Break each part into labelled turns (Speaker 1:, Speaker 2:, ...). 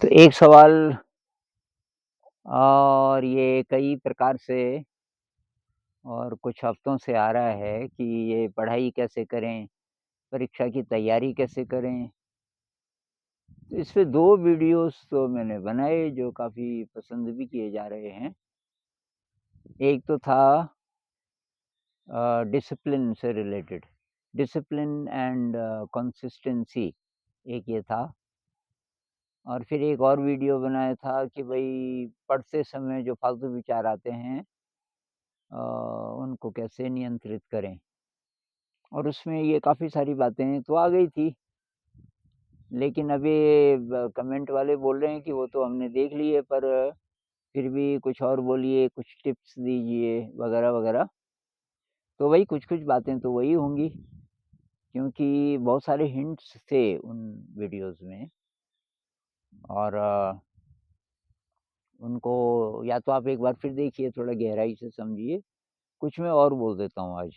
Speaker 1: तो एक सवाल और ये कई प्रकार से और कुछ हफ्तों से आ रहा है कि ये पढ़ाई कैसे करें, परीक्षा की तैयारी कैसे करें? तो इस पे 2 वीडियोज़ तो मैंने बनाए जो काफ़ी पसंद भी किए जा रहे हैं। एक तो था डिसिप्लिन से रिलेटेड, डिसिप्लिन एंड कंसिस्टेंसी एक ये था और फिर एक और वीडियो बनाया था कि भई पढ़ते समय जो फालतू विचार आते हैं उनको कैसे नियंत्रित करें? और उसमें ये काफ़ी सारी बातें तो आ गई थी, लेकिन अभी ब कमेंट वाले बोल रहे हैं कि वो तो हमने देख ली है पर फिर भी कुछ और बोलिए, कुछ टिप्स दीजिए वगैरह-वगैरह। तो वही कुछ-कुछ बातें तो वही होंगी क्योंकि बहुत सारे हिंट्स थे उन वीडियोज़ में और उनको या तो आप एक बार फिर देखिए, थोड़ा गहराई से समझिए, कुछ मैं और बोल देता हूँ आज।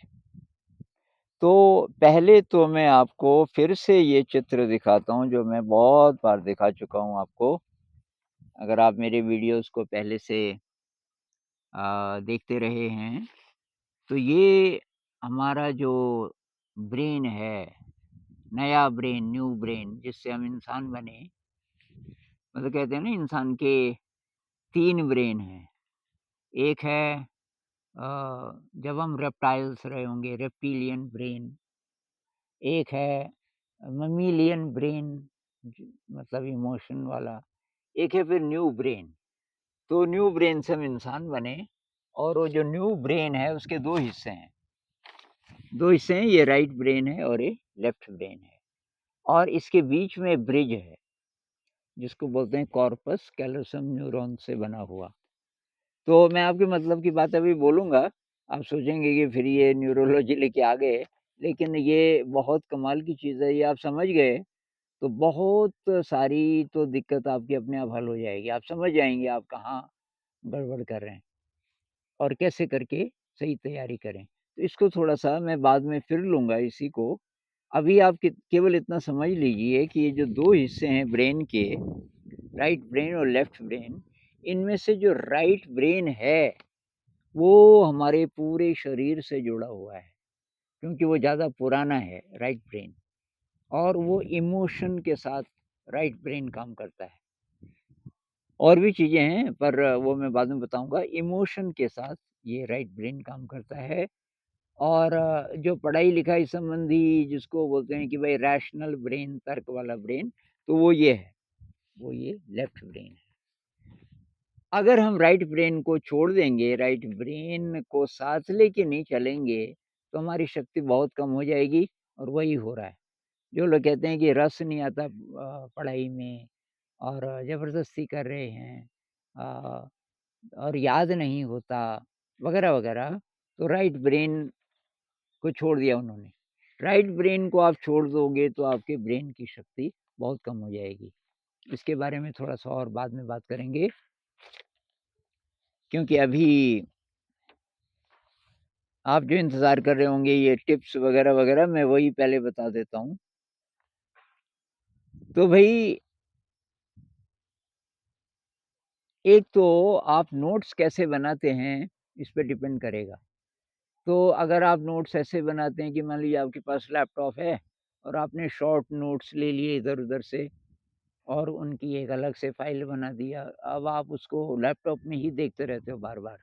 Speaker 1: तो पहले तो मैं आपको फिर से ये चित्र दिखाता हूँ जो मैं बहुत बार दिखा चुका हूँ आपको। अगर आप मेरे वीडियोज़ को पहले से देखते रहे हैं, तो ये हमारा जो ब्रेन है, नया ब्रेन, न्यू ब्रेन जिससे हम इंसान बने, मतलब कहते हैं ना इंसान के 3 ब्रेन हैं। एक है जब हम रेप्टाइल्स रहे होंगे, रेप्टिलियन ब्रेन, एक है मम्मीलियन ब्रेन ज मतलब इमोशन वाला, एक है फिर न्यू ब्रेन। तो न्यू ब्रेन से हम इंसान बने और वो जो न्यू ब्रेन है उसके 2 हिस्से हैं। 2 हिस्से हैं, ये राइट ब्रेन है और ये लेफ्ट ब्रेन है और इसके बीच में ब्रिज है, जिसको बोलते हैं कॉर्पस कैलोसम न्यूरॉन से बना हुआ। तो मैं आपके मतलब की बात अभी बोलूँगा, आप सोचेंगे कि फिर ये न्यूरोलॉजी लेके आ गए, लेकिन ये बहुत कमाल की चीज़ है, ये आप समझ गए तो बहुत सारी तो दिक्कत आपकी अपने आप हल हो जाएगी। आप समझ जाएँगे आप कहाँ गड़बड़ कर रहे हैं और कैसे करके सही तैयारी करें। तो इसको थोड़ा-सा मैं बाद में फिर लूँगा इसी को। अभी आप केवल इतना समझ लीजिए कि ये जो 2 हिस्से हैं ब्रेन के, राइट ब्रेन और लेफ्ट ब्रेन, इनमें से जो राइट ब्रेन है, वो हमारे पूरे शरीर से जुड़ा हुआ है, क्योंकि वो ज़्यादा पुराना है राइट ब्रेन और वो इमोशन के साथ राइट ब्रेन काम करता है। और भी चीज़ें हैं पर वो मैं बाद में बताऊँगा। इमोशन के साथ ये राइट ब्रेन काम करता है और जो पढ़ाई-लिखाई संबंधी जिसको बोलते हैं कि भाई रैशनल ब्रेन, तर्क वाला ब्रेन, तो वो ये है, वो ये लेफ्ट ब्रेन है। अगर हम राइट ब्रेन को छोड़ देंगे, राइट ब्रेन को साथ लेके नहीं चलेंगे, तो हमारी शक्ति बहुत कम हो जाएगी और वही हो रहा है। जो लोग कहते हैं कि रस नहीं आता पढ़ाई में और ज़बरदस्ती कर रहे हैं अ, और याद नहीं होता वगैरह-वगैरह, तो राइट ब्रेन को छोड़ दिया उन्होंने। राइट ब्रेन को आप छोड़ दोगे तो आपके ब्रेन की शक्ति बहुत कम हो जाएगी। इसके बारे में थोड़ा-सा और बाद में बात करेंगे, क्योंकि अभी आप जो इंतज़ार कर रहे होंगे ये टिप्स वगैरह-वगैरह, मैं वही पहले बता देता हूँ। तो भई एक तो आप नोट्स कैसे बनाते हैं, इस पे डिपेंड करेगा। तो अगर आप नोट्स ऐसे बनाते हैं कि मान लीजिए आपके पास लैपटॉप है और आपने शॉर्ट नोट्स ले लिए इधर-उधर से और उनकी एक अलग से फ़ाइल बना दिया। अब आप उसको लैपटॉप में ही देखते रहते हो बार-बार,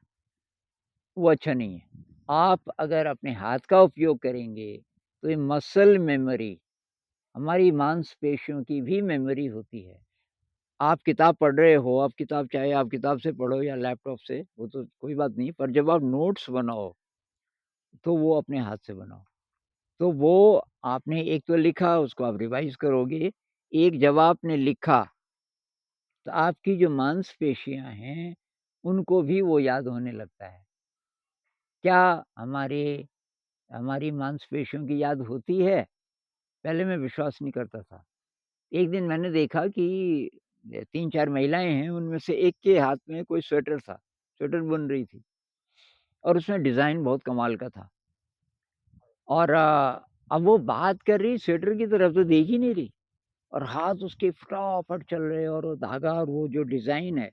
Speaker 1: वो अच्छा नहीं है। आप अगर अपने हाथ का उपयोग करेंगे, तो ये मसल मेमोरी, हमारी मांसपेशियों की भी मेमोरी होती है। आप किताब पढ़ रहे हो, आप किताब चाहे आप किताब से पढ़ो या लैपटॉप से, वो तो कोई बात नहीं, पर जब आप नोट्स बनाओ, तो वो अपने हाथ से बनाओ। तो वो आपने एक तो लिखा, उसको आप रिवाइज़ करोगे। एक जब आपने लिखा, तो आपकी जो मांसपेशियाँ हैं, उनको भी वो याद होने लगता है। क्या हमारे हमारी मांसपेशियों की याद होती है? पहले मैं विश्वास नहीं करता था। एक दिन मैंने देखा कि 3-4 महिलाएँ हैं, उनमें से एक के हाथ में कोई स्वेटर था, स्वेटर बुन रही थी और उसमें डिज़ाइन बहुत कमाल का था और अब वो बात कर रही स्वेटर की तरफ तो देख ही नहीं रही। और हाथ उसके फटाफट चल रहे और वो धागा और वो जो डिज़ाइन है,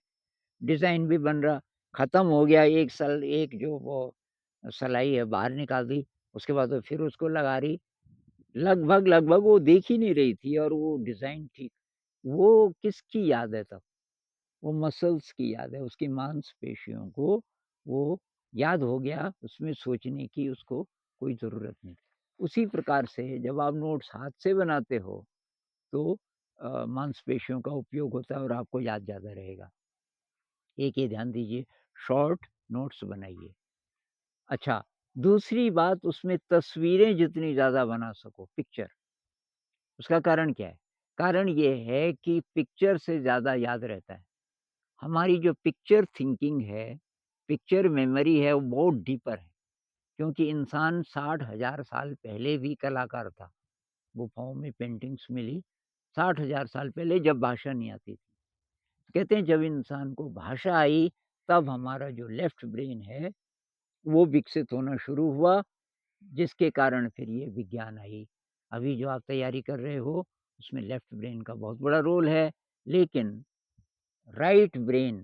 Speaker 1: डिज़ाइन भी बन रहा। ख़त्म हो गया एक जो वो सलाई है बाहर निकाल दी, उसके बाद वो फिर उसको लगा रही। लगभग वो दिख ही नहीं रही थी और वो डिज़ाइन ठीक। वो किसकी याद है तब? वो मसल्स की याद है, उसकी मांसपेशियों को वो याद हो गया, उसमें सोचने की उसको कोई ज़रूरत नहीं। उसी प्रकार से जब आप नोट्स हाथ से बनाते हो, तो मांसपेशियों का उपयोग होता है और आपको याद ज़्यादा रहेगा। एक ये ध्यान दीजिए, शॉर्ट नोट्स बनाइए। अच्छा, दूसरी बात उसमें तस्वीरें जितनी ज़्यादा बना सको, पिक्चर, उसका कारण क्या है? कारण ये है कि पिक्चर से ज़्यादा याद रहता है। हमारी जो पिक्चर थिंकिंग है, पिक्चर मेमोरी है, वो बहुत डीपर है, क्योंकि इंसान 60,000 साल पहले भी कलाकार था। गुफाओं में पेंटिंग्स मिली 60,000 साल पहले, जब भाषा नहीं आती थी। कहते हैं जब इंसान को भाषा आई, तब हमारा जो लेफ्ट ब्रेन है, वो विकसित होना शुरू हुआ, जिसके कारण फिर ये विज्ञान आई। अभी जो आप तैयारी कर रहे हो, उसमें लेफ्ट ब्रेन का बहुत बड़ा रोल है, लेकिन राइट ब्रेन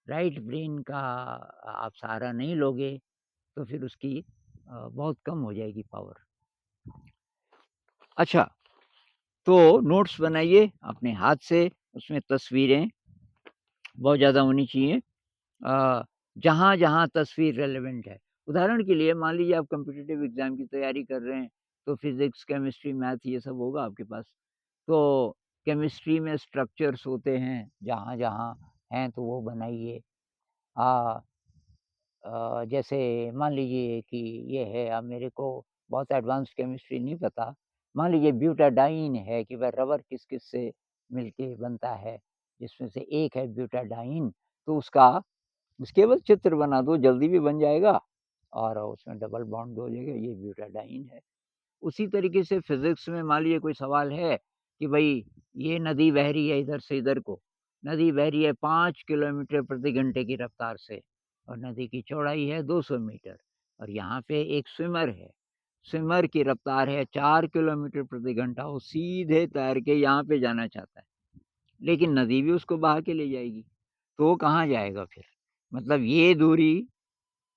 Speaker 1: राइट ब्रेन का आप सहारा नहीं लोगे, तो फिर उसकी बहुत कम हो जाएगी पावर। अच्छा, तो नोट्स बनाइए अपने हाथ से, उसमें तस्वीरें बहुत ज़्यादा होनी चाहिए। जहाँ-जहाँ तस्वीर रेलेवेंट है। उदाहरण के लिए मान लीजिए आप कॉम्पिटिटिव एग्ज़ाम की तैयारी कर रहे हैं, तो फिज़िक्स, केमिस्ट्री, मैथ ये सब होगा आपके पास। तो केमिस्ट्री में स्ट्रक्चर्स होते हैं, जहाँ-जहाँ हैं तो वो बनाइए। अ जैसे मान लीजिए कि ये है, अब मेरे को बहुत एडवांस केमिस्ट्री नहीं पता। मान लीजिए ब्यूटाडाइन है कि वह रबर किस-किस से मिलके बनता है, जिसमें से एक है ब्यूटाडाइन, तो उसके बस चित्र बना दो, जल्दी भी बन जाएगा और उसमें डबल बॉन्ड हो जाएगा, ये ब्यूटाडाइन है। उसी तरीके से फ़िज़िक्स में मान लीजिए कोई सवाल है कि भई ये नदी बह रही है इधर से इधर को, नदी बह रही है 5 किलोमीटर प्रति घंटे की रफ़्तार से और नदी की चौड़ाई है 200 मीटर और यहाँ पे एक स्विमर है। स्विमर की रफ़्तार है 4 किलोमीटर प्रति घंटा, वो सीधे तैर के यहाँ पे जाना चाहता है, लेकिन नदी भी उसको बहा के ले जाएगी, तो वो कहाँ जाएगा फिर? मतलब ये दूरी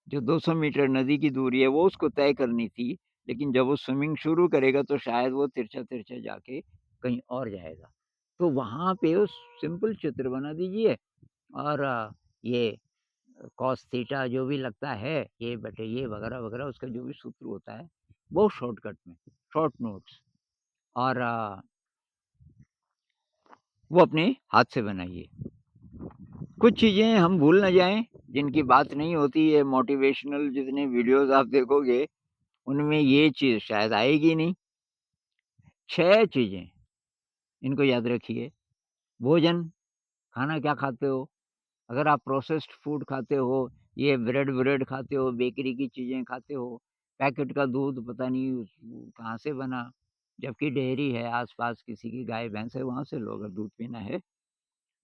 Speaker 1: जो 200 मीटर नदी की दूरी है वो उसको तय करनी थी, लेकिन जब वो स्विमिंग शुरू करेगा तो शायद वो तिरछा-तिरछा जाके कहीं और जाएगा। तो वहाँ पे उस सिंपल चित्र बना दीजिए और ये कॉस थीटा जो भी लगता है, ये बटे ये वगैरह-वगैरह उसका जो भी सूत्र होता है, वो शॉर्टकट में, शॉर्ट नोट्स और वो अपने हाथ से बनाइए। कुछ चीज़ें हम भूल ना जाएँ, जिनकी बात नहीं होती है, मोटिवेशनल जितने वीडियोज़ आप देखोगे उनमें ये चीज़ शायद आएगी नहीं। 6 चीज़ें, इनको याद रखिए। भोजन, खाना क्या खाते हो? अगर आप प्रोसेस्ड फूड खाते हो, ये ब्रेड-व्रेड खाते हो, बेकरी की चीज़ें खाते हो, पैकेट का दूध पता नहीं कहाँ से बना, जबकि डेयरी है आस-पास किसी की गाय-भैंस है, वहाँ से लो अगर दूध पीना है।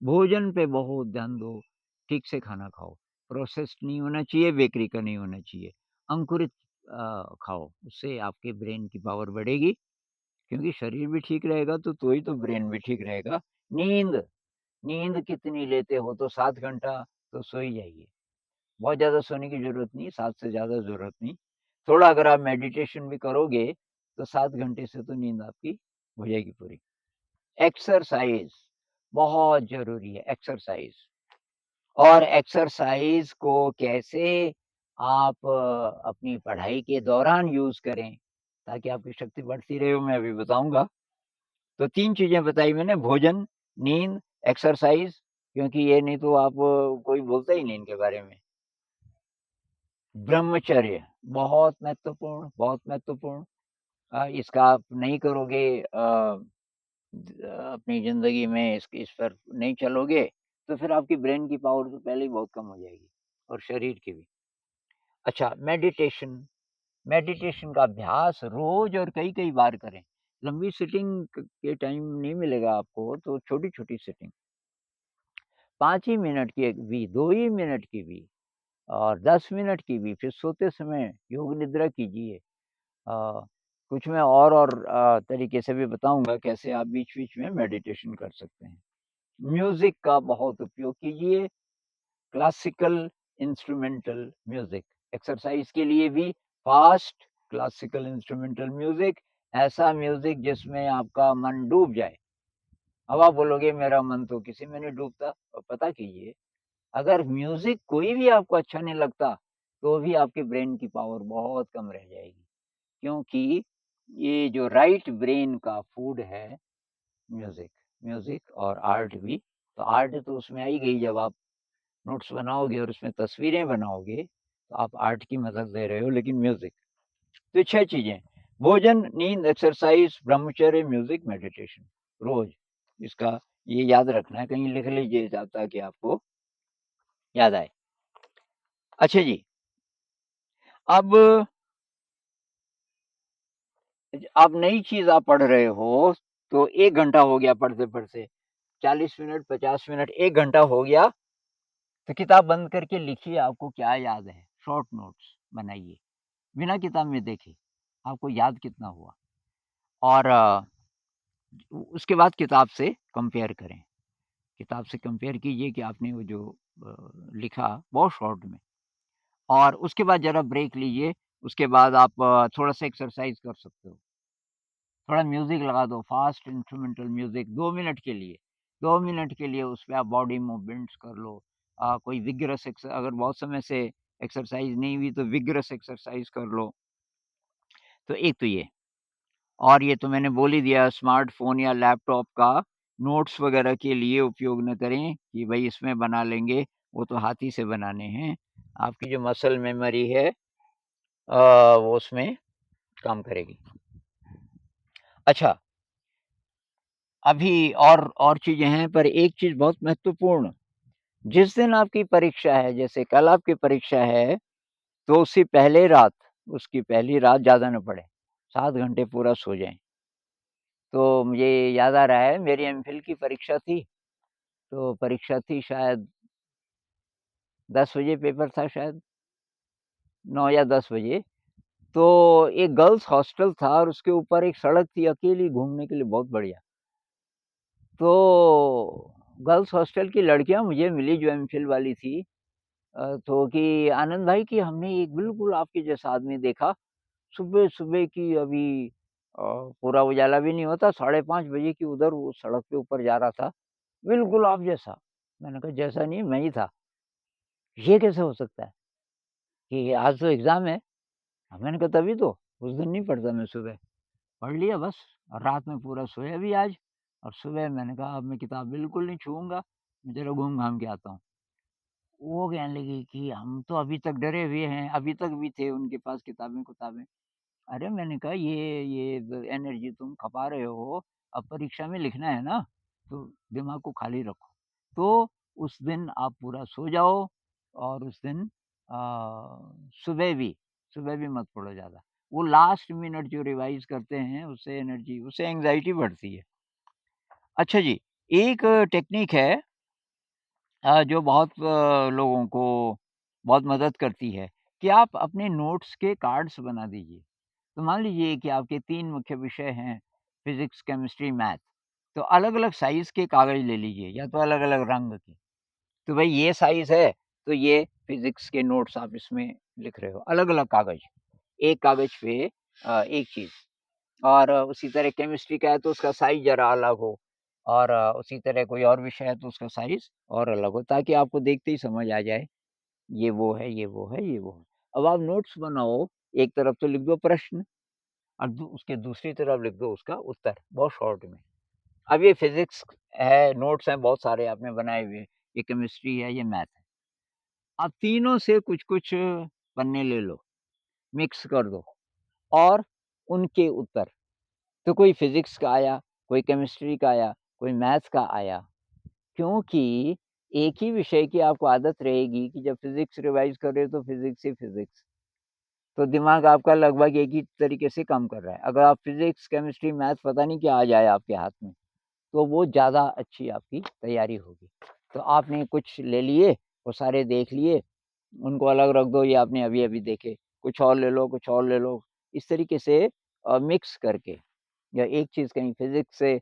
Speaker 1: भोजन पे बहुत ध्यान दो, ठीक से खाना खाओ, प्रोसेस्ड नहीं होना चाहिए, बेकरी का नहीं होना चाहिए। अंकुरित खाओ, उससे आपके ब्रेन की पावर बढ़ेगी। क्योंकि शरीर भी ठीक रहेगा तो ही तो ब्रेन भी ठीक रहेगा। नींद, नींद कितनी लेते हो? तो 7 घंटा तो सो ही जाइए। बहुत ज़्यादा सोने की ज़रूरत नहीं, 7 से ज़्यादा ज़रूरत नहीं। थोड़ा अगर आप मेडिटेशन भी करोगे, तो 7 घंटे से तो नींद आपकी हो जाएगी पूरी। एक्सरसाइज़ बहुत ज़रूरी है एक्सरसाइज़ और एक्सरसाइज़ को कैसे आप अपनी पढ़ाई के दौरान यूज़ करें, ताकि आपकी शक्ति बढ़ती रहे, वो मैं अभी बताऊँगा। तो 3 चीज़ें बताई मैंने भोजन, नींद, एक्सरसाइज़ क्योंकि ये नहीं तो आप कोई बोलता ही नहीं इनके बारे में। ब्रह्मचर्य बहुत महत्वपूर्ण इसका आप नहीं करोगे अपनी ज़िंदगी में इस पर नहीं चलोगे, तो फिर आपकी ब्रेन की पावर तो पहले ही बहुत कम हो जाएगी और शरीर की भी। अच्छा मेडिटेशन, मेडिटेशन का अभ्यास रोज़ और कई-कई बार करें। लंबी सिटिंग के टाइम नहीं मिलेगा आपको, तो छोटी-छोटी सिटिंग 5 ही मिनट की एक भी, 2 ही मिनट की भी और 10 मिनट की भी, फिर सोते समय योग निद्रा कीजिए। कुछ मैं और तरीके से भी बताऊँगा कैसे आप बीच-बीच में मेडिटेशन कर सकते हैं। म्यूज़िक का बहुत उपयोग कीजिए, क्लासिकल इंस्ट्रूमेंटल म्यूज़िक, एक्सरसाइज़ के लिए भी फ़ास्ट क्लासिकल इंस्ट्रूमेंटल म्यूज़िक, ऐसा म्यूज़िक जिसमें आपका मन डूब जाए। अब आप बोलोगे मेरा मन तो किसी में नहीं डूबता, और पता कीजिए अगर म्यूज़िक कोई भी आपको अच्छा नहीं लगता, तो भी आपके ब्रेन की पावर बहुत कम रह जाएगी। क्योंकि ये जो राइट ब्रेन का फूड है म्यूज़िक, म्यूज़िक और आर्ट भी। तो आर्ट तो उसमें आ ही गई, जब आप नोट्स बनाओगे और उसमें तस्वीरें बनाओगे, तो आप आर्ट की मदद ले रहे हो, लेकिन म्यूज़िक। तो 6 चीज़ें, भोजन, नींद, एक्सरसाइज़, ब्रह्मचर्य, म्यूज़िक, मेडिटेशन, रोज़ इसका ये याद रखना है, कहीं लिख लीजिए ताकि आपको याद आए। अच्छा जी, अब आप नई चीज़ आप पढ़ रहे हो, तो 1 घंटा हो गया पढ़ते-पढ़ते, 40 मिनट, 50 मिनट, 1 घंटा हो गया, तो किताब बंद करके लिखिए आपको क्या याद है, शॉर्ट नोट्स बनाइए, बिना किताब में देखे, आपको याद कितना हुआ। और उसके बाद किताब से कंपेयर करें, किताब से कंपेयर कीजिए कि आपने वो जो लिखा बहुत शॉर्ट में, और उसके बाद ज़रा ब्रेक लीजिए, उसके बाद आप थोड़ा-सा एक्सरसाइज़ कर सकते हो। थोड़ा म्यूज़िक लगा दो, फ़ास्ट इंस्ट्रूमेंटल म्यूज़िक 2 मिनट के लिए, 2 मिनट के लिए उसपे आप बॉडी मूवमेंट्स कर लो। कोई विगरस अगर बहुत समय से एक्सरसाइज़ नहीं हुई तो विगरस एक्सरसाइज़ कर लो। तो एक तो ये, और ये तो मैंने बोल ही दिया, स्मार्टफ़ोन या लैपटॉप का नोट्स वग़ैरह के लिए उपयोग ना करें कि भई इसमें बना लेंगे, वो तो हाथ ही से बनाने हैं। आपकी जो मसल मेमोरी है वो उसमें काम करेगी। अच्छा, अभी और चीज़ें हैं, पर एक चीज़ बहुत महत्वपूर्ण, जिस दिन आपकी परीक्षा है, जैसे कल आपकी परीक्षा है, तो उससे पहले रात, उसकी पहली रात ज़्यादा ना पढ़ें, 7 घंटे पूरा सो जाएँ। तो मुझे याद आ रहा है मेरी एमफ़िल की परीक्षा थी, तो परीक्षा थी शायद 10 बजे पेपर था शायद, 9 या 10 बजे। तो एक गर्ल्स हॉस्टल था और उसके ऊपर एक सड़क थी अकेली घूमने के लिए बहुत बढ़िया। तो गर्ल्स हॉस्टल की लड़कियाँ मुझे मिली जो एमफ़िल वाली थी, तो कि आनंद भाई कि हमने एक बिल्कुल आपके जैसा आदमी देखा, सुबह-सुबह की अभी पूरा उजाला भी नहीं होता, 5:30 बजे की उधर वो सड़क के ऊपर जा रहा था, बिल्कुल आप जैसा। मैंने कहा जैसा नहीं मैं ही था। ये कैसे हो सकता है? कि आज तो एग्ज़ाम है। मैंने कहा तभी तो, उस दिन नहीं पढ़ता मैं सुबह, पढ़ लिया बस, और रात में पूरा सोया भी आज, और सुबह मैंने कहा अब मैं किताब बिल्कुल नहीं छूऊँगा, मैं ज़रा घूम-घाम के आता हूँ। वो कहने लगी कि हम तो अभी तक डरे हुए हैं, अभी तक भी थे उनके पास किताबें-कुताबें। अरे मैंने कहा ये ब एनर्जी तुम खपा रहे हो, अब परीक्षा में लिखना है ना, तो दिमाग को खाली रखो। तो उस दिन आप पूरा सो जाओ, और उस दिन सुबह भी मत पढ़ो ज़्यादा। वो लास्ट मिनट जो रिवाइज़ करते हैं उससे एंग्ज़ायटी बढ़ती है। अच्छा जी, एक टेक्नीक है जो बहुत लोगों को बहुत मदद करती है, कि आप अपने नोट्स के कार्ड्स बना दीजिए। तो मान लीजिए कि आपके 3 मुख्य विषय हैं, फिज़िक्स, केमिस्ट्री, मैथ, तो अलग-अलग साइज़ के कागज़ ले लीजिए या तो अलग-अलग रंग के। तो भई ये साइज़ है, तो ये फिज़िक्स के नोट्स आप इसमें लिख रहे हो, अलग-अलग कागज़, एक कागज़ पे एक चीज़। और उसी तरह केमिस्ट्री का है तो उसका साइज़ ज़रा अलग हो, और उसी तरह कोई और विषय है तो उसका साइज़ और अलग हो, ताकि आपको देखते ही समझ आ जाए, ये वो है, ये वो है, ये वो है। अब आप नोट्स बनाओ, एक तरफ तो लिख दो प्रश्न, और उसके दूसरी तरफ लिख दो उसका उत्तर, बहुत शॉर्ट में। अब ये फिज़िक्स है, नोट्स हैं बहुत सारे आपने बनाए हुए, ये केमिस्ट्री है, ये मैथ है। आप तीनों से कुछ-कुछ पन्ने ले लो, मिक्स कर दो, और उनके उत्तर, तो कोई फिज़िक्स का आया, कोई केमिस्ट्री का आया, कोई मैथ्स का आया। क्योंकि एक ही विषय की आपको आदत रहेगी कि जब फिज़िक्स रिवाइज़ कर रहे हो तो फिज़िक्स ही फिज़िक्स। तो दिमाग आपका लगभग एक ही तरीके से काम कर रहा है। अगर आप फिज़िक्स, केमिस्ट्री, मैथ पता नहीं क्या आ जाए आपके हाथ में, तो वो ज़्यादा अच्छी आपकी तैयारी होगी। तो आपने कुछ ले लिए, वो सारे देख लिए, उनको अलग रख दो, ये आपने अभी-अभी देखे, कुछ और ले लो, कुछ और ले लो। इस तरीके से मिक्स करके, या एक चीज़ कहीं फिज़िक्स से,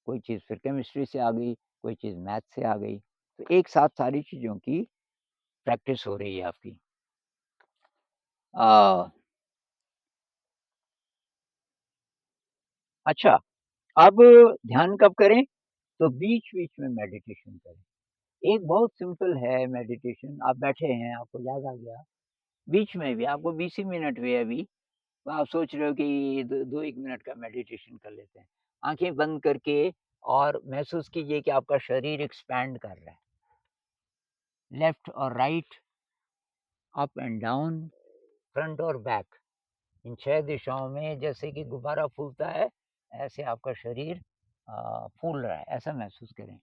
Speaker 1: कोई चीज़ फिर केमिस्ट्री से आ गई, कोई चीज़ मैथ से आ गई। तो एक साथ सारी चीज़ों की प्रैक्टिस हो रही है आपकी। अ, अच्छा, अब ध्यान कब करें? तो बीच-बीच में मेडिटेशन करें। एक बहुत सिंपल है मेडिटेशन, आप बैठे हैं, आपको याद आ गया, बीच में भी आपको 20 ही मिनट हुए अभी, तो आप सोच रहे हो कि दो 2-1 मिनट का मेडिटेशन कर लेते हैं। आँखें बंद करके और महसूस कीजिए कि आपका शरीर एक्सपैंड कर रहा है, लेफ्ट और right, up and down, front और बैक। इन 6 दिशाओं में जैसे कि गुब्बारा फूलता है, ऐसे आपका शरीर फूल रहा है, ऐसा महसूस करें।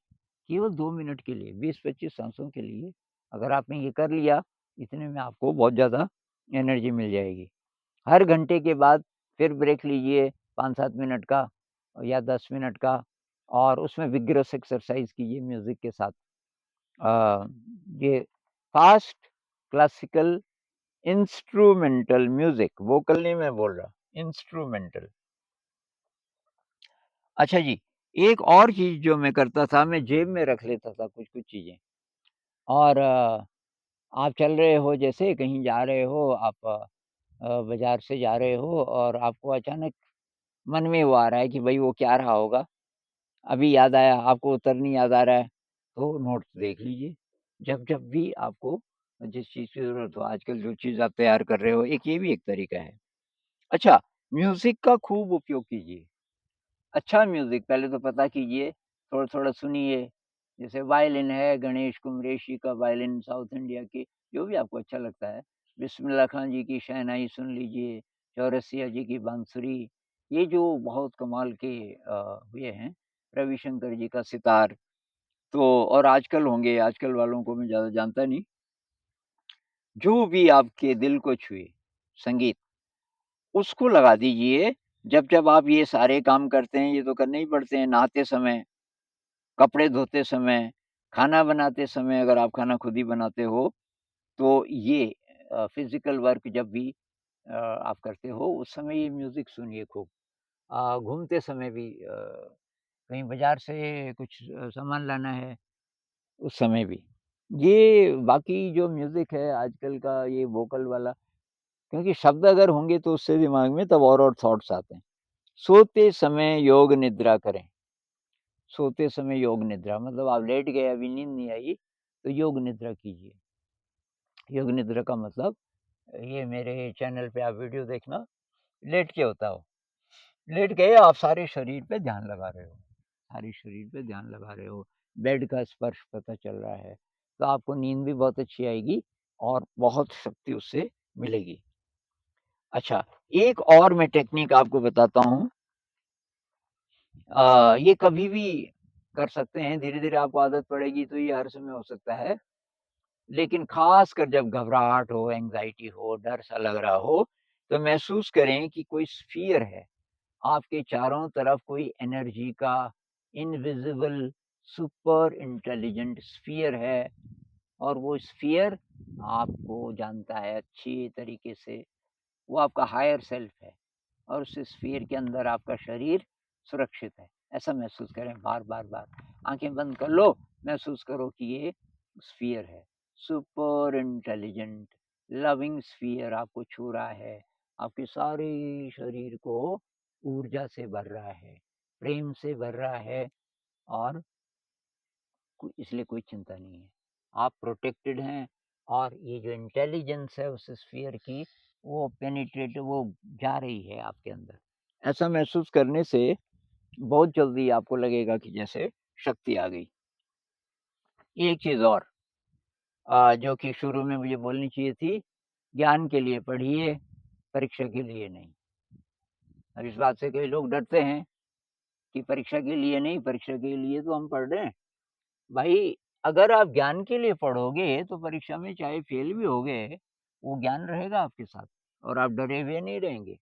Speaker 1: केवल 2 मिनट के लिए, 20-25 सांसों के लिए अगर आपने ये कर लिया, इतने में आपको बहुत ज़्यादा एनर्जी मिल जाएगी। हर घंटे के बाद फिर ब्रेक लीजिए 5-7 मिनट का या 10 मिनट का, और उसमें विग्रस एक्सरसाइज़ कीजिए म्यूज़िक के साथ। अ, ये fast classical instrumental music, vocal नहीं मैं बोल रहा, इंस्ट्रूमेंटल। अच्छा जी, एक और चीज़ जो मैं करता था, मैं जेब में रख लेता था कुछ-कुछ चीज़ें, और आप चल रहे हो, जैसे कहीं जा रहे हो आप, बाज़ार से जा रहे हो और आपको अचानक मन में वो आ रहा है कि भई वो क्या रहा होगा? अभी याद आया, आपको उत्तर नहीं याद आ रहा है, तो नोट्स देख लीजिए। जब-जब भी आपको जिस चीज़ की ज़रूरत हो, आजकल जो चीज़ आप तैयार कर रहे हो, एक ये भी एक तरीका है। अच्छा, म्यूज़िक का खूब उपयोग कीजिए। अच्छा म्यूज़िक पहले तो पता कीजिए, थोड़ा-थोड़ा सुनिए। जैसे वायलिन है, गणेश कुमरेशी का वायलिन, साउथ इंडिया के, जो भी आपको अच्छा लगता है। बिस्मिल्लाह खान जी की शहनाई सुन लीजिए, चौरसिया जी की बांसुरी, ये जो बहुत कमाल के हुए हैं। रविशंकर जी का सितार, तो और आजकल होंगे, आजकल वालों को मैं ज़्यादा जानता नहीं। जो भी आपके दिल को छुए, संगीत, उसको लगा दीजिए। जब-जब आप ये सारे काम करते हैं, ये तो करने ही पड़ते हैं, नहाते समय, कपड़े धोते समय, खाना बनाते समय, अगर आप खाना खुद ही बनाते हो, तो ये फ़िज़िकल वर्क जब भी आप करते हो, उस समय ये म्यूज़िक सुनिए खूब। घूमते समय भी, कहीं बाज़ार से कुछ सामान लाना है, उस समय भी। ये बाकी जो म्यूज़िक है आजकल का, ये वोकल वाला, क्योंकि शब्द अगर होंगे तो उससे दिमाग में तब और थॉट्स आते हैं। सोते समय योग निद्रा करें। सोते समय योग निद्रा मतलब आप लेट गए, अभी नींद नहीं आई, तो योग निद्रा कीजिए। योग निद्रा का मतलब, ये मेरे चैनल पे आप वीडियो देखना, लेट के होता हो। लेट गए, आप सारे शरीर पे ध्यान लगा रहे हो, सारे शरीर पे ध्यान लगा रहे हो, बेड का स्पर्श पता चल रहा है, तो आपको नींद भी बहुत अच्छी आएगी और बहुत शक्ति उससे मिलेगी। अच्छा, एक और मैं टेक्नीक आपको बताता हूँ, ये कभी भी कर सकते हैं, धीरे-धीरे आपको आदत पड़ेगी तो ये हर समय हो सकता है। लेकिन ख़ासकर जब घबराहट हो, एंग्ज़ायटी हो, डर सा लग रहा हो, तो महसूस करें कि कोई स्फ़ियर है, आपके चारों तरफ कोई एनर्जी का इनविज़िबल सुपर इंटेलिजेंट स्फ़ियर है, और वो स्फ़ियर आपको जानता है अच्छी तरीके से, वो आपका हायर सेल्फ है, और उस स्फ़ियर के अंदर आपका शरीर सुरक्षित है। ऐसा महसूस करें बार-बार। आँखें बंद कर लो, महसूस करो कि ये स्फ़ियर है। सुपर इंटेलिजेंट, लविंग स्फ़ियर आपको छू रहा है, आपके सारे शरीर को ऊर्जा से भर रहा है, प्रेम से भर रहा है, और इसलिए कोई चिंता नहीं है। आप प्रोटेक्टेड हैं, और ये जो इंटेलिजेंस है उस स्फ़ियर की, वो पेनिट्रेट, वो जा रही है आपके अंदर। ऐसा महसूस करने से बहुत जल्दी आपको लगेगा कि जैसे शक्ति आ गई। एक चीज़ और, जो कि शुरू में मुझे बोलनी चाहिए थी, ज्ञान के लिए पढ़िए, परीक्षा के लिए नहीं। अब इस बात से कई लोग डरते हैं कि परीक्षा के लिए नहीं, परीक्षा के लिए तो हम पढ़ रहे हैं। भाई, अगर आप ज्ञान के लिए पढ़ोगे तो परीक्षा में चाहे फेल भी हो गए, वो ज्ञान रहेगा आपके साथ, और आप डरे हुए नहीं रहेंगे।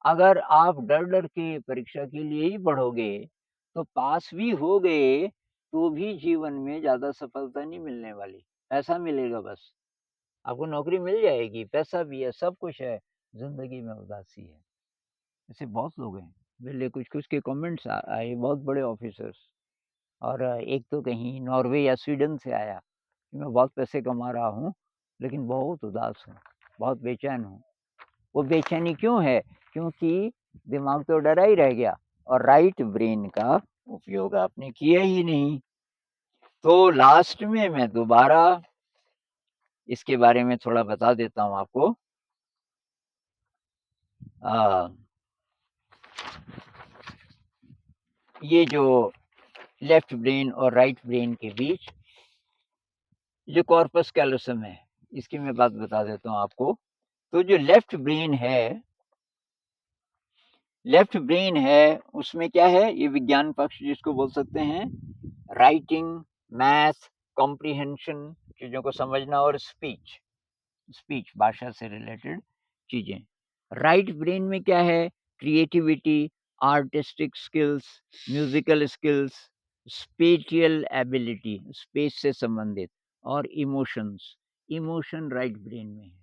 Speaker 1: अगर आप डर-डर के परीक्षा के लिए ही पढ़ोगे, तो पास भी हो गए, तो भी जीवन में ज़्यादा सफलता नहीं मिलने वाली। पैसा मिलेगा बस, आपको नौकरी मिल जाएगी, पैसा भी है, सब कुछ है, ज़िंदगी में उदासी है। ऐसे बहुत लोग हैं। पहले कुछ-कुछ के कमेंट्स आए, बहुत बड़े ऑफ़िसर्स, और एक तो कहीं नॉर्वे या स्वीडन से आया कि मैं बहुत पैसे कमा रहा हूँ, लेकिन बहुत उदास हूँ, बहुत बेचैन हूँ। वो बेचैनी क्यों है? क्योंकि दिमाग तो डरा ही रह गया और राइट ब्रेन का उपयोग आपने किया ही नहीं। तो लास्ट में मैं दोबारा इसके बारे में थोड़ा बता देता हूँ आपको। अ, ये जो लेफ्ट ब्रेन और राइट ब्रेन के बीच जो कॉर्पस कैलोसम है, इसकी मैं बात बता देता हूँ आपको। तो जो लेफ्ट ब्रेन है, उसमें क्या है? ये विज्ञान पक्ष जिसको बोल सकते हैं, राइटिंग, मैथ, कॉम्प्रिहेंशन, चीज़ों को समझना, और स्पीच, भाषा से रिलेटेड चीज़ें। राइट ब्रेन में क्या है? Creativity, artistic skills, musical skills, spatial ability, space से संबंधित, और इमोशंस, इमोशन राइट ब्रेन में है।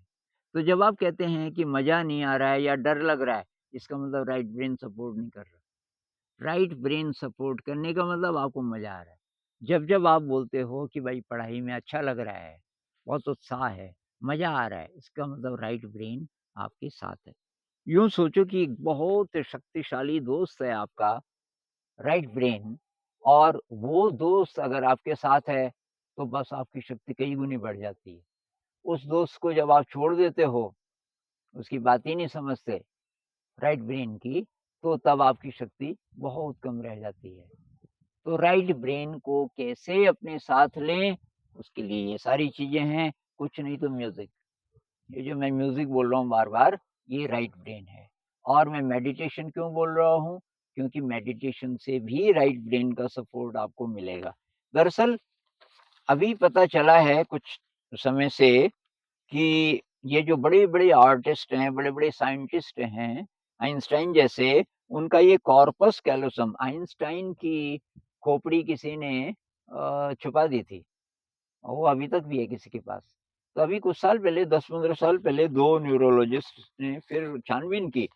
Speaker 1: तो जब आप कहते हैं कि मज़ा नहीं आ रहा है या डर लग रहा है, इसका मतलब राइट ब्रेन सपोर्ट नहीं कर रहा। राइट ब्रेन सपोर्ट करने का मतलब आपको मज़ा आ रहा है। जब-जब आप बोलते हो कि भाई पढ़ाई में अच्छा लग रहा है, बहुत उत्साह है, मज़ा आ रहा है, इसका मतलब राइट ब्रेन आपके साथ है। यूँ सोचो कि एक बहुत शक्तिशाली दोस्त है आपका राइट ब्रेन, और वो दोस्त अगर आपके साथ है, तो बस आपकी शक्ति कई गुनी बढ़ जाती है। उस दोस्त को जब आप छोड़ देते हो, उसकी बात ही नहीं समझते राइट ब्रेन की, तो तब आपकी शक्ति बहुत कम रह जाती है। तो राइट ब्रेन को कैसे अपने साथ लें, उसके लिए ये सारी चीज़ें हैं, कुछ नहीं तो म्यूज़िक। ये जो मैं म्यूज़िक बोल रहा हूँ बार-बार, ये राइट ब्रेन है। और मैं मेडिटेशन क्यों बोल रहा हूँ? क्योंकि मेडिटेशन से भी राइट ब्रेन का सपोर्ट आपको मिलेगा। दरअसल अभी पता चला है कुछ समय से कि ये जो बड़े-बड़े आर्टिस्ट हैं, बड़े-बड़े साइंटिस्ट हैं, आइंस्टाइन जैसे, उनका ये कॉर्पस कैलोसम, आइंस्टाइन की खोपड़ी किसी ने छुपा दी थी, और वो अभी तक भी है किसी के पास। तो अभी कुछ साल पहले, 10-15 साल पहले 2 न्यूरोलॉजिस्ट ने फिर छानबीन की,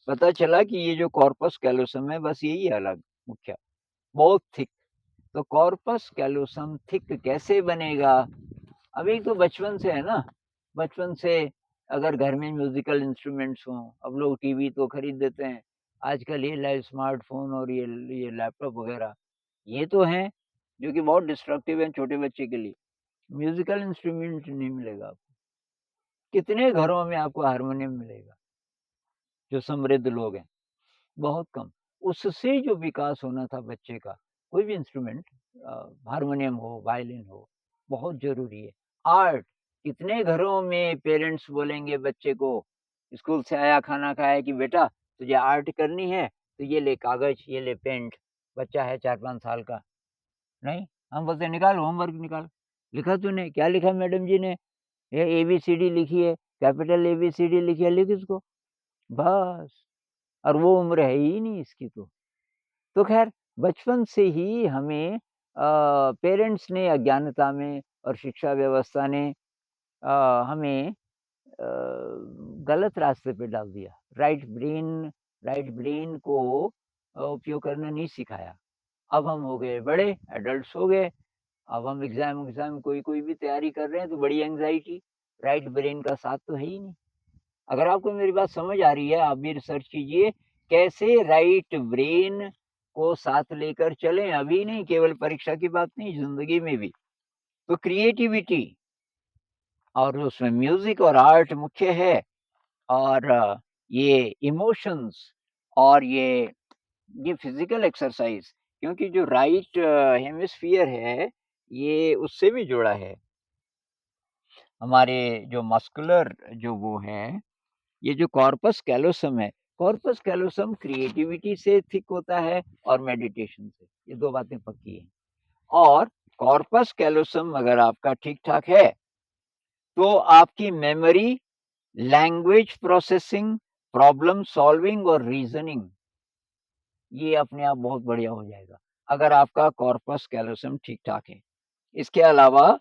Speaker 1: पता चला कि ये जो कॉर्पस कैलोसम है, बस यही है अलग, मुख्य, बहुत थिक। तो कॉर्पस कैलोसम थिक कैसे बनेगा? अभी तो बचपन से है ना, बचपन से अगर घर में म्यूज़िकल इंस्ट्रूमेंट्स हों, अब लोग टीवी तो खरीद देते हैं, आजकल ये स्मार्टफ़ोन और ये लैपटॉप वग़ैरह, ये तो हैं, जो कि बहुत डिस्ट्रक्टिव हैं छोटे बच्चे के लिए। म्यूज़िकल इंस्ट्रूमेंट नहीं मिलेगा आपको। कितने घरों में आपको हारमोनियम मिलेगा, जो समृद्ध लोग हैं? बहुत कम। उससे जो विकास होना था बच्चे का, कोई भी इंस्ट्रूमेंट, हारमोनियम हो, वायलिन हो, बहुत ज़रूरी है। आर्ट, कितने घरों में पेरेंट्स बोलेंगे बच्चे को, स्कूल से आया, खाना खाया कि बेटा तुझे आर्ट करनी है, तो ये ले कागज़, ये ले पेंट। बच्चा है 4-5 साल का, नहीं, हम बोलते हैं निकाल होमवर्क निकाल। लिखा तूने? क्या लिखा मैडम जी ने? ये एबीसीडी लिखी है, कैपिटल एबीसीडी लिखी है, लिख इसको। बस, और वो उम्र है ही नहीं इसकी तो। तो ख़ैर बचपन से ही हमें पेरेंट्स ने अज्ञानता में और शिक्षा व्यवस्था ने हमें गलत रास्ते पे डाल दिया। राइट ब्रेन को उपयोग करना नहीं सिखाया। अब हम हो गए बड़े, एडल्ट्स हो गए, अब हम एग्ज़ाम कोई भी तैयारी कर रहे हैं तो बड़ी एंग्ज़ायटी, राइट ब्रेन का साथ तो है ही नहीं। अगर आपको मेरी बात समझ आ रही है, आप भी रिसर्च कीजिए, कैसे राइट ब्रेन को साथ लेकर चलें, अभी नहीं, केवल परीक्षा की बात नहीं, ज़िंदगी में भी। तो क्रिएटिविटी और उसमें म्यूज़िक और आर्ट मुख्य है, और ये इमोशंस, और ये फ़िज़िकल एक्सरसाइज़, क्योंकि जो राइट हेमिस्फीयर है, ये उससे भी जुड़ा है। हमारे जो मस्कुलर जो वो है, ये जो कॉर्पस कैलोसम क्रिएटिविटी से थिक होता है और मेडिटेशन से, ये 2 बातें पक्की हैं। और कॉर्पस कैलोसम अगर आपका ठीक-ठाक है, तो आपकी memory, language processing, problem solving और रीज़निंग, ये अपने आप बहुत बढ़िया हो जाएगा, अगर आपका कॉर्पस कैलोसम ठीक-ठाक है। इसके अलावा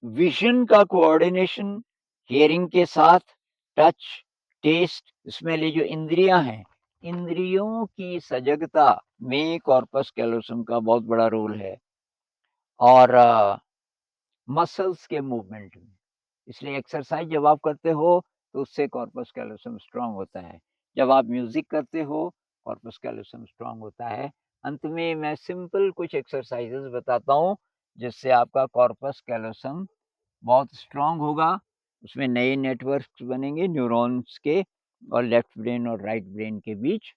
Speaker 1: विज़न का कोऑर्डिनेशन, हियरिंग के साथ टच, टेस्ट, इसमें ये जो इंद्रियां हैं, इंद्रियों की सजगता में कॉर्पस कैलोसम का बहुत बड़ा रोल है और मसल्स के मूवमेंट में। इसलिए एक्सरसाइज जब आप करते हो तो उससे कॉर्पस कैलोसम स्ट्रांग होता है। जब आप म्यूजिक करते हो कॉर्पस कैलोसम स्ट्रांग होता है। अंत में मैं सिंपल कुछ एक्सरसाइजेस बताता हूँ जिससे आपका कॉर्पस कैलोसम बहुत स्ट्रांग होगा। उसमें नए नेटवर्क्स बनेंगे न्यूरॉन्स के और लेफ्ट ब्रेन और राइट ब्रेन के बीच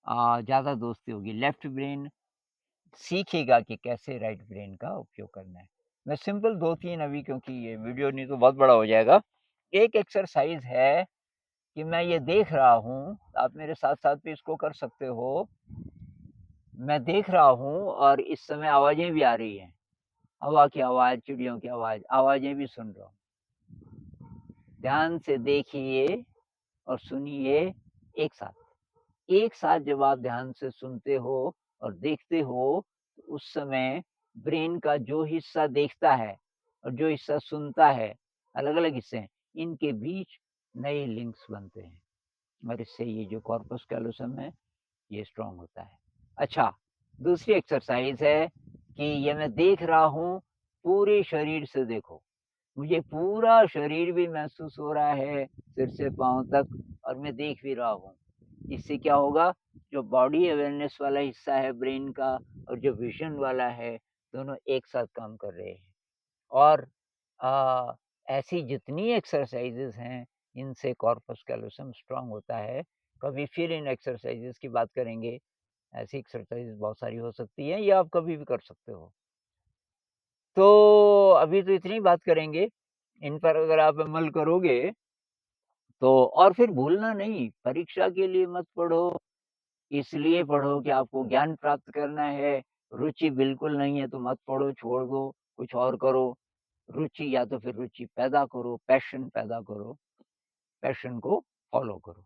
Speaker 1: ज़्यादा दोस्ती होगी। लेफ्ट ब्रेन सीखेगा कि कैसे राइट ब्रेन का उपयोग करना है। मैं सिंपल 2-3 अभी, क्योंकि ये वीडियो नहीं तो बहुत बड़ा हो जाएगा। एक एक्सरसाइज़ है कि मैं ये देख रहा हूँ, आप मेरे साथ-साथ भी इसको कर सकते हो। मैं देख रहा हूँ और इस समय आवाज़ें भी आ रही हैं। हवा की आवाज़, चिड़ियों की आवाज़, आवाज़ें भी सुन रहा हूँ। ध्यान से देखिए और सुनिए एक साथ। एक साथ जब आप ध्यान से सुनते हो और देखते हो, तो उस समय ब्रेन का जो हिस्सा देखता है और जो हिस्सा सुनता है, अलग-अलग हिस्से हैं, इनके बीच नए लिंक्स बनते हैं और इससे ये जो कॉर्पस कैलोसम है, ये स्ट्रॉन्ग होता है। अच्छा, दूसरी एक्सरसाइज़ है कि ये मैं देख रहा हूँ, पूरे शरीर से देखो। मुझे पूरा शरीर भी महसूस हो रहा है, सिर से पाँव तक, और मैं देख भी रहा हूँ। इससे क्या होगा, जो बॉडी अवेयरनेस वाला हिस्सा है ब्रेन का और जो विज़न वाला है, दोनों एक साथ काम कर रहे हैं। और अ, ऐसी जितनी एक्सरसाइज़ेज़ हैं, इनसे कॉर्पस कैलोसम स्ट्रॉन्ग होता है। कभी फिर इन एक्सरसाइज़ेज़ की बात करेंगे। ऐसी एक्सरसाइज़ बहुत सारी हो सकती हैं, ये आप कभी भी कर सकते हो। तो अभी तो इतनी बात करेंगे, इन पर अगर आप अमल करोगे तो, और फिर भूलना नहीं, परीक्षा के लिए मत पढ़ो, इसलिए पढ़ो कि आपको ज्ञान प्राप्त करना है। रुचि बिल्कुल नहीं है तो मत पढ़ो, छोड़ दो, कुछ और करो। रुचि या तो फिर रुचि पैदा करो, पैशन पैदा करो, पैशन को फ़ॉलो करो।